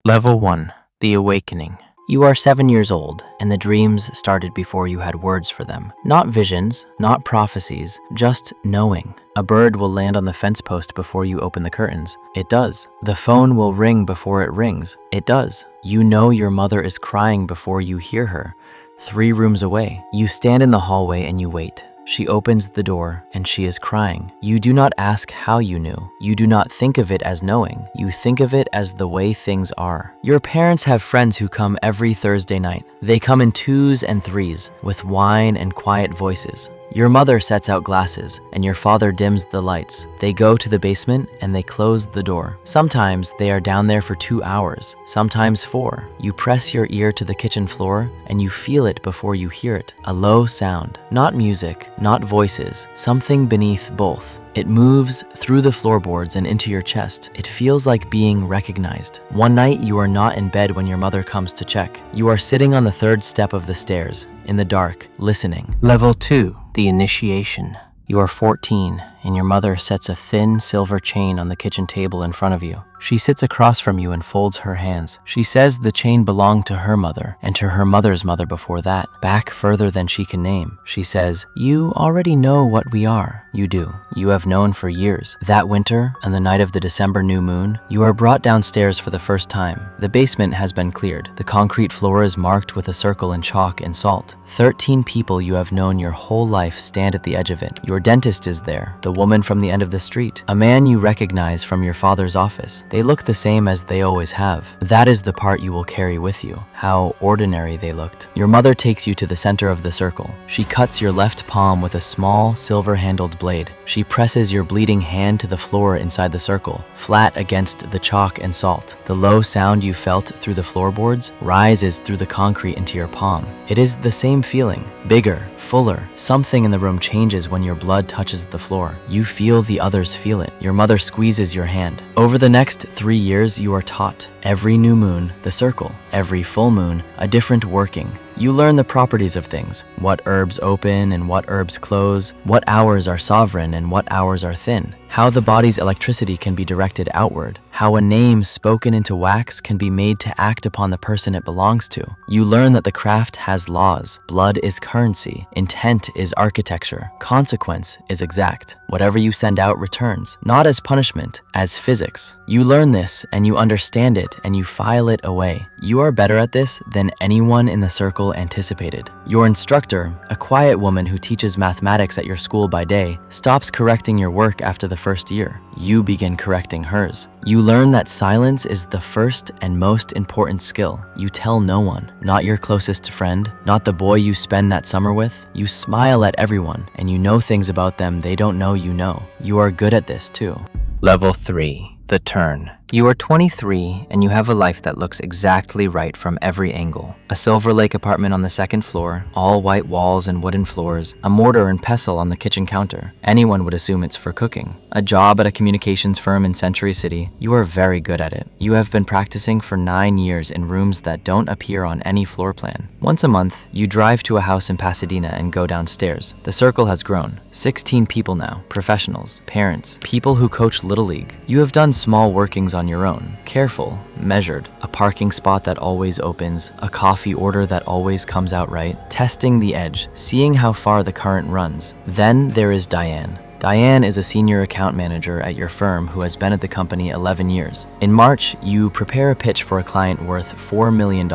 Level 1. The Awakening. You are 7 years old, and the dreams started before you had words for them. Not visions, not prophecies, just knowing. A bird will land on the fence post before you open the curtains. It does. The phone will ring before it rings. It does. You know your mother is crying before you hear her. 3 rooms away. You stand in the hallway and you wait. She opens the door and she is crying. You do not ask how you knew. You do not think of it as knowing. You think of it as the way things are. Your parents have friends who come every Thursday night. They come in 2s and 3s with wine and quiet voices. Your mother sets out glasses and your father dims the lights. They go to the basement and they close the door. Sometimes they are down there for 2 hours, sometimes 4. You press your ear to the kitchen floor and you feel it before you hear it. A low sound, not music, not voices, something beneath both. It moves through the floorboards and into your chest. It feels like being recognized. One night, you are not in bed when your mother comes to check. You are sitting on the 3rd step of the stairs, in the dark, listening. Level 2. The Initiation. You are 14, and your mother sets a thin silver chain on the kitchen table in front of you. She sits across from you and folds her hands. She says the chain belonged to her mother and to her mother's mother before that, back further than she can name. She says, "You already know what we are." You do. You have known for years. That winter, on the night of the December new moon, you are brought downstairs for the first time. The basement has been cleared. The concrete floor is marked with a circle in chalk and salt. 13 people you have known your whole life stand at the edge of it. Your dentist is there, the woman from the end of the street, a man you recognize from your father's office. They look the same as they always have. That is the part you will carry with you, how ordinary they looked. Your mother takes you to the center of the circle. She cuts your left palm with a small, silver-handled blade. She presses your bleeding hand to the floor inside the circle, flat against the chalk and salt. The low sound you felt through the floorboards rises through the concrete into your palm. It is the same feeling, bigger, fuller. Something in the room changes when your blood touches the floor. You feel the others feel it. Your mother squeezes your hand. Over the next 3 years, you are taught. Every new moon, the circle. Every full moon, a different working. You learn the properties of things, what herbs open and what herbs close, what hours are sovereign and what hours are thin, how the body's electricity can be directed outward, how a name spoken into wax can be made to act upon the person it belongs to. You learn that the craft has laws. Blood is currency. Intent is architecture. Consequence is exact. Whatever you send out returns, not as punishment, as physics. You learn this and you understand it and you file it away. You are better at this than anyone in the circle anticipated. Your instructor, a quiet woman who teaches mathematics at your school by day, stops correcting your work after the first year. You begin correcting hers. You learn that silence is the first and most important skill. You tell no one, not your closest friend, not the boy you spend that summer with. You smile at everyone and you know things about them they don't know you know. You are good at this too. Level 3. The Turn. You are 23 and you have a life that looks exactly right from every angle. A Silver Lake apartment on the 2nd floor, all white walls and wooden floors, a mortar and pestle on the kitchen counter. Anyone would assume it's for cooking. A job at a communications firm in Century City. You are very good at it. You have been practicing for 9 years in rooms that don't appear on any floor plan. Once a month, you drive to a house in Pasadena and go downstairs. The circle has grown. 16 people now, professionals, parents, people who coach Little League. You have done small workings on your own, careful, measured, a parking spot that always opens, a coffee order that always comes out right, testing the edge, seeing how far the current runs. Then there is Diane. Diane is a senior account manager at your firm who has been at the company 11 years. In March, you prepare a pitch for a client worth $4 million.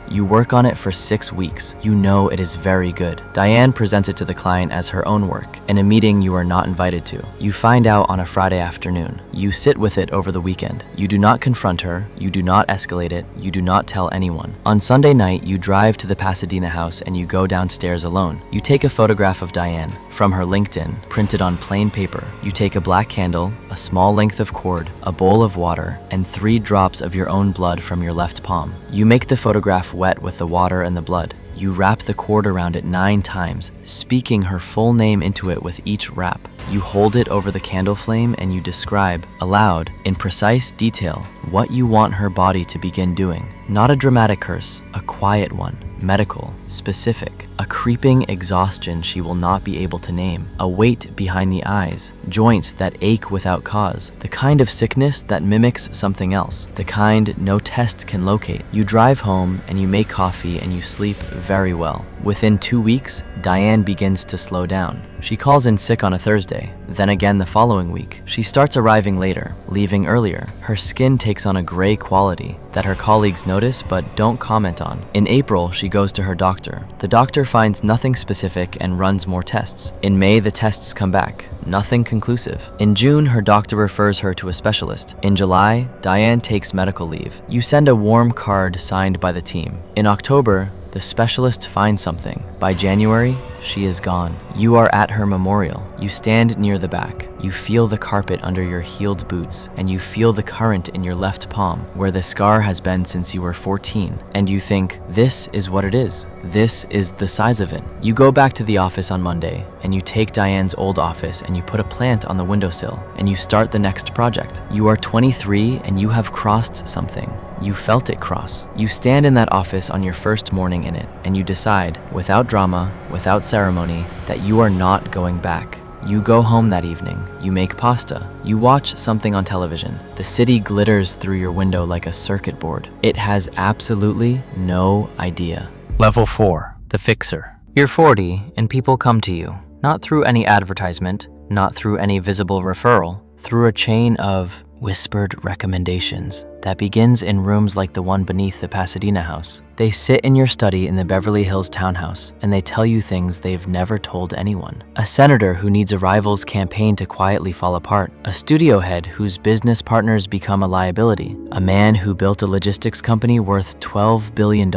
You work on it for 6 weeks. You know it is very good. Diane presents it to the client as her own work, in a meeting you are not invited to. You find out on a Friday afternoon. You sit with it over the weekend. You do not confront her. You do not escalate it. You do not tell anyone. On Sunday night, you drive to the Pasadena house and you go downstairs alone. You take a photograph of Diane from her LinkedIn, printed on plain paper. You take a black candle, a small length of cord, a bowl of water, and 3 drops of your own blood from your left palm. You make the photograph wet with the water and the blood. You wrap the cord around it 9 times, speaking her full name into it with each wrap. You hold it over the candle flame and you describe, aloud, in precise detail, what you want her body to begin doing. Not a dramatic curse, a quiet one, medical, specific. a creeping exhaustion she will not be able to name, a weight behind the eyes, joints that ache without cause, the kind of sickness that mimics something else, the kind no test can locate. You drive home and you make coffee and you sleep very well. Within 2 weeks, Diane begins to slow down. She calls in sick on a Thursday, then again the following week. She starts arriving later, leaving earlier. Her skin takes on a gray quality that her colleagues notice but don't comment on. In April, she goes to her doctor. The doctor finds nothing specific and runs more tests. In May, the tests come back. Nothing conclusive. In June, her doctor refers her to a specialist. In July, Diane takes medical leave. You send a warm card signed by the team. In October, the specialist finds something. By January, she is gone. You are at her memorial. You stand near the back. You feel the carpet under your heeled boots, and you feel the current in your left palm, where the scar has been since you were 14. And you think, this is what it is. This is the size of it. You go back to the office on Monday, and you take Diane's old office and you put a plant on the windowsill, and you start the next project. You are 23 and you have crossed something. You felt it cross. You stand in that office on your first morning in it, and you decide, without drama, without ceremony, that you are not going back. You go home that evening. You make pasta. You watch something on television. The city glitters through your window like a circuit board. It has absolutely no idea. Level 4. The Fixer. You're 40 and people come to you, not through any advertisement, not through any visible referral, through a chain of whispered recommendations that begins in rooms like the one beneath the Pasadena house. They sit in your study in the Beverly Hills townhouse, and they tell you things they've never told anyone. A senator who needs a rival's campaign to quietly fall apart. A studio head whose business partners become a liability. A man who built a logistics company worth $12 billion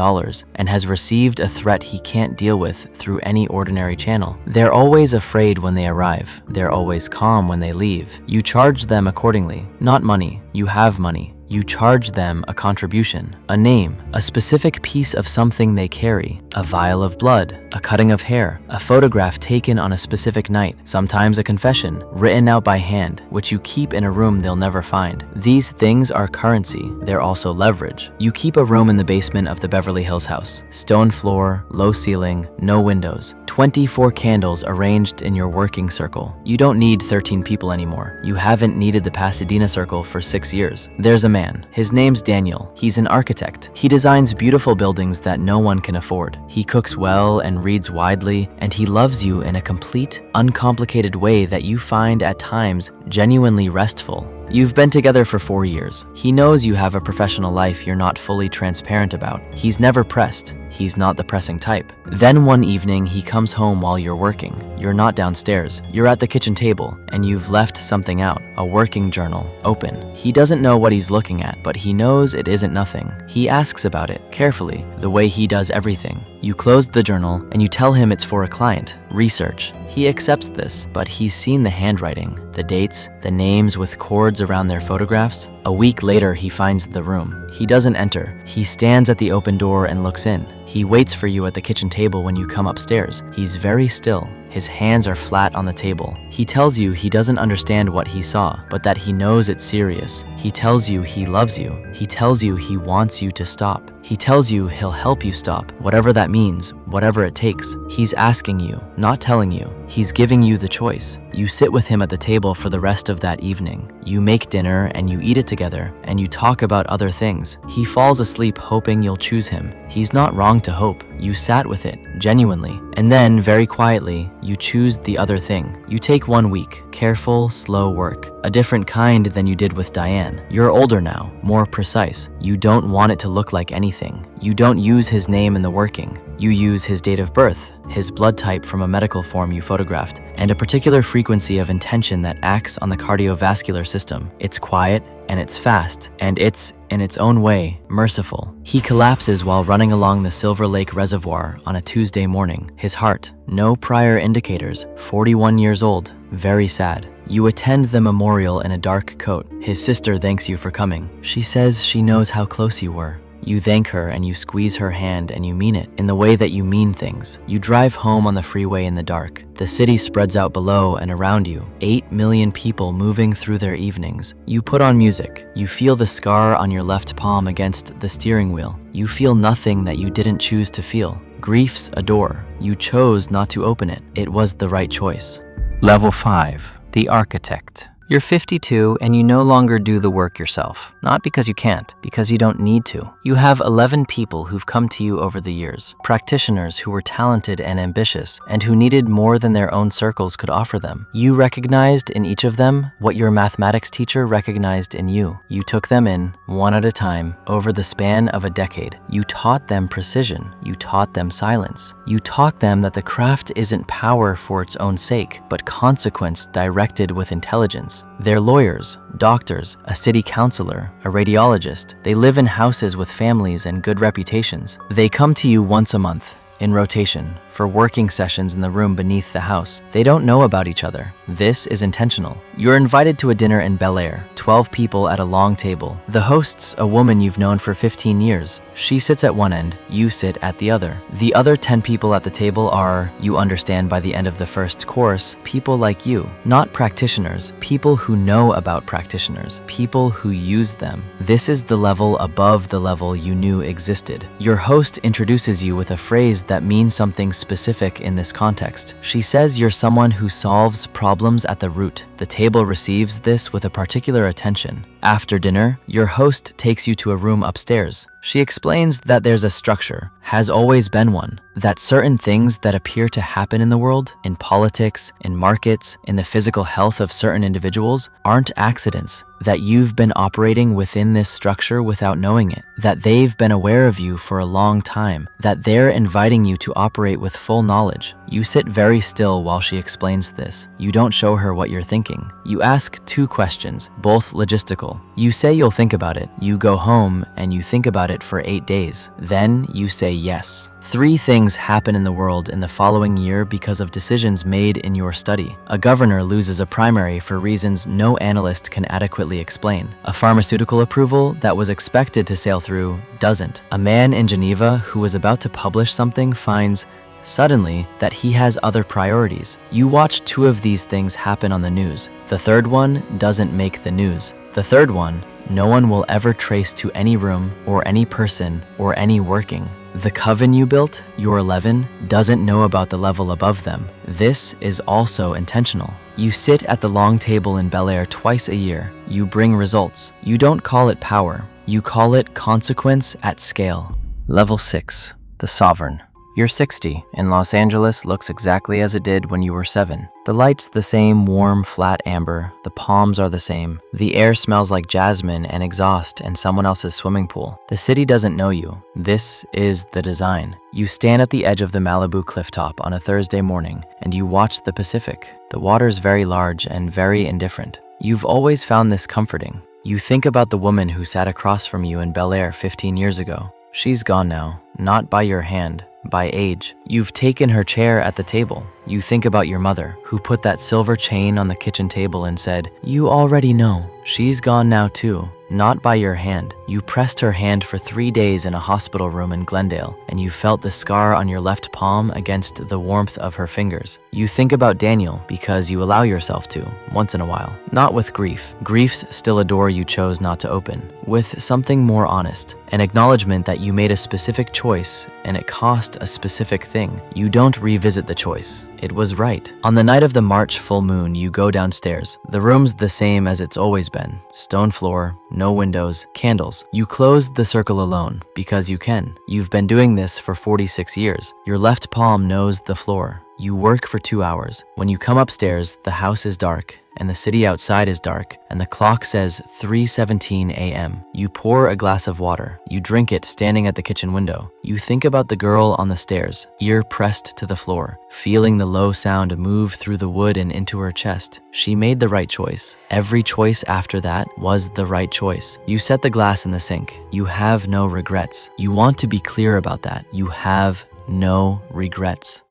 and has received a threat he can't deal with through any ordinary channel. They're always afraid when they arrive. They're always calm when they leave. You charge them accordingly. Not money. You have money. You charge them a contribution, a name, a specific piece of something they carry, a vial of blood, a cutting of hair, a photograph taken on a specific night, sometimes a confession written out by hand, which you keep in a room they'll never find. These things are currency. They're also leverage. You keep a room in the basement of the Beverly Hills house. Stone floor, low ceiling, no windows. 24 candles arranged in your working circle. You don't need 13 people anymore. You haven't needed the Pasadena circle for 6 years. There's a man. His name's Daniel. He's an architect. He designs beautiful buildings that no one can afford. He cooks well and reads widely, and he loves you in a complete, uncomplicated way that you find at times genuinely restful. You've been together for 4 years. He knows you have a professional life you're not fully transparent about. He's never pressed. He's not the pressing type. Then one evening, he comes home while you're working. You're not downstairs. You're at the kitchen table, and you've left something out, a working journal, open. He doesn't know what he's looking at, but he knows it isn't nothing. He asks about it, carefully, the way he does everything. You close the journal, and you tell him it's for a client, research. He accepts this, but he's seen the handwriting, the dates, the names with cords around their photographs. A week later, he finds the room. He doesn't enter. He stands at the open door and looks in. He waits for you at the kitchen table when you come upstairs. He's very still. His hands are flat on the table. He tells you he doesn't understand what he saw, but that he knows it's serious. He tells you he loves you. He tells you he wants you to stop. He tells you he'll help you stop, whatever that means, whatever it takes. He's asking you, not telling you. He's giving you the choice. You sit with him at the table for the rest of that evening. You make dinner and you eat it together, and you talk about other things. He falls asleep hoping you'll choose him. He's not wrong to hope. You sat with it, genuinely. And then, very quietly, you choose the other thing. You take 1 week, careful, slow work. A different kind than you did with Diane. You're older now, more precise. You don't want it to look like anything. You don't use his name in the working. You use his date of birth, his blood type from a medical form you photographed, and a particular frequency of intention that acts on the cardiovascular system. It's quiet, and it's fast, and it's, in its own way, merciful. He collapses while running along the Silver Lake Reservoir on a Tuesday morning. His heart, no prior indicators, 41 years old, very sad. You attend the memorial in a dark coat. His sister thanks you for coming. She says she knows how close you were. You thank her and you squeeze her hand and you mean it in the way that you mean things. You drive home on the freeway in the dark. The city spreads out below and around you. 8 million people moving through their evenings. You put on music. You feel the scar on your left palm against the steering wheel. You feel nothing that you didn't choose to feel. Grief's a door. You chose not to open it. It was the right choice. Level 5. The architect. You're 52 and you no longer do the work yourself. Not because you can't, because you don't need to. You have 11 people who've come to you over the years, practitioners who were talented and ambitious and who needed more than their own circles could offer them. You recognized in each of them what your mathematics teacher recognized in you. You took them in, one at a time, over the span of a decade. You taught them precision. You taught them silence. You taught them that the craft isn't power for its own sake, but consequence directed with intelligence. They're lawyers, doctors, a city councilor, a radiologist. They live in houses with families and good reputations. They come to you once a month, in rotation, for working sessions in the room beneath the house. They don't know about each other. This is intentional. You're invited to a dinner in Bel Air, 12 people at a long table. The host's a woman you've known for 15 years. She sits at one end, you sit at the other. The other 10 people at the table are, you understand by the end of the first course, people like you. Not practitioners, people who know about practitioners, people who use them. This is the level above the level you knew existed. Your host introduces you with a phrase that means something specific in this context. She says you're someone who solves problems at the root. The table receives this with a particular attention. After dinner, your host takes you to a room upstairs. She explains that there's a structure, has always been one, that certain things that appear to happen in the world, in politics, in markets, in the physical health of certain individuals, aren't accidents, that you've been operating within this structure without knowing it, that they've been aware of you for a long time, that they're inviting you to operate with full knowledge. You sit very still while she explains this. You don't show her what you're thinking. You ask 2 questions, both logistical. You say you'll think about it. You go home and you think about it for 8 days. Then you say yes. 3 things happen in the world in the following year because of decisions made in your study. A governor loses a primary for reasons no analyst can adequately explain. A pharmaceutical approval that was expected to sail through doesn't. A man in Geneva who was about to publish something finds suddenly that he has other priorities. You watch 2 of these things happen on the news. The 3rd one doesn't make the news. The 3rd one, no one will ever trace to any room or any person or any working. The coven you built, your 11, doesn't know about the level above them. This is also intentional. You sit at the long table in Bel Air twice a year. You bring results. You don't call it power. You call it consequence at scale. Level 6. The sovereign. You're 60, and Los Angeles looks exactly as it did when you were 7. The light's the same warm, flat amber. The palms are the same. The air smells like jasmine and exhaust and someone else's swimming pool. The city doesn't know you. This is the design. You stand at the edge of the Malibu clifftop on a Thursday morning, and you watch the Pacific. The water's very large and very indifferent. You've always found this comforting. You think about the woman who sat across from you in Bel Air 15 years ago. She's gone now, not by your hand, by age. You've taken her chair at the table. You think about your mother, who put that silver chain on the kitchen table and said, "You already know." She's gone now too, not by your hand. You pressed her hand for 3 days in a hospital room in Glendale, and you felt the scar on your left palm against the warmth of her fingers. You think about Daniel because you allow yourself to, once in a while. Not with grief. Grief's still a door you chose not to open. With something more honest. An acknowledgement that you made a specific choice and it cost a specific thing. You don't revisit the choice. It was right. On the night of the March full moon, you go downstairs. The room's the same as it's always been. Stone floor, no windows, candles. You close the circle alone because you can. You've been doing this for 46 years. Your left palm knows the floor. You work for 2 hours. When you come upstairs, the house is dark and the city outside is dark and the clock says 3:17 a.m. You pour a glass of water. You drink it standing at the kitchen window. You think about the girl on the stairs, ear pressed to the floor, feeling the low sound move through the wood and into her chest. She made the right choice. Every choice after that was the right choice. You set the glass in the sink. You have no regrets. You want to be clear about that. You have no regrets.